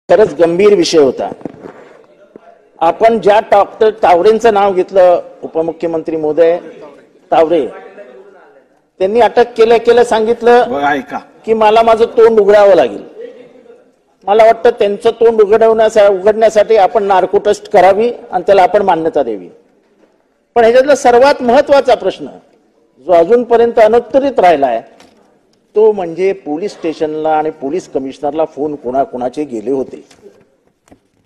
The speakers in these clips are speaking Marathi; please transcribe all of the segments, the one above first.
खरंच गंभीर विषय होता। आपण ज्या डॉक्टर तावरेंचं नाव घेतलं, उपमुख्यमंत्री महोदय तावरे, त्यांनी अटक केल्या सांगितलं की मला माझं तोंड उघडावं लागेल। मला वाटतं त्यांचं तोंड उघडण्यासाठी आपण नार्को टेस्ट करावी आणि त्याला आपण मान्यता द्यावी। पण ह्याच्यातला सर्वात महत्त्वाचा प्रश्न जो अजूनपर्यंत अनुत्तरित राहिला आहे तो म्हणजे पोलीस स्टेशनला आणि पोलीस कमिशनरला फोन कोणाकोणाचे गेले होते।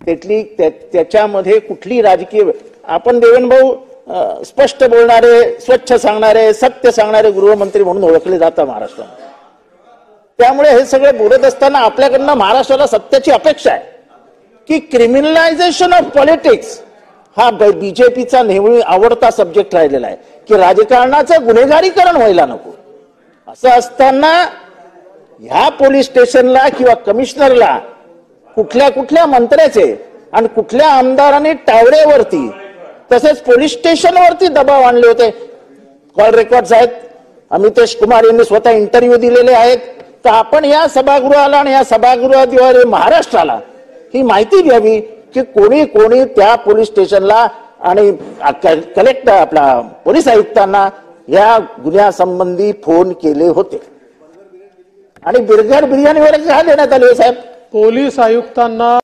त्याच्यामध्ये कुठली राजकीय, आपण देवेंद्र भाऊ स्पष्ट बोलणारे, स्वच्छ सांगणारे, सत्य सांगणारे गृहमंत्री म्हणून ओळखले जातात महाराष्ट्रात। त्यामुळे हे सगळे बोलत असताना आपल्याकडनं महाराष्ट्राला सत्याची अपेक्षा आहे की क्रिमिनलायझेशन ऑफ पॉलिटिक्स हा बीजेपीचा नेहमी आवडता सब्जेक्ट राहिलेला आहे की राजकारणाचं गुन्हेगारीकरण व्हायला नको। असं असताना ह्या पोलीस स्टेशनला किंवा कमिशनरला कुठल्या मंत्र्याचे आणि कुठल्या आमदारांनी टावरेवरती तसेच पोलीस स्टेशनवरती दबाव आणले होते, कॉल रेकॉर्ड्स आहेत। अमितेश कुमार यांनी स्वतः इंटरव्ह्यू दिलेले आहेत। तर आपण या सभागृहाला आणि या सभागृहाद्वारे महाराष्ट्राला ही माहिती द्यावी की कोणी त्या पोलीस स्टेशनला आणि कलेक्टर आपला पोलीस आयुक्तांना या गुन्ह्यासंबंधी फोन केले होते। आणि बिरघर बिर्याणीवर का देण्यात आले साहेब? पोलीस आयुक्तांना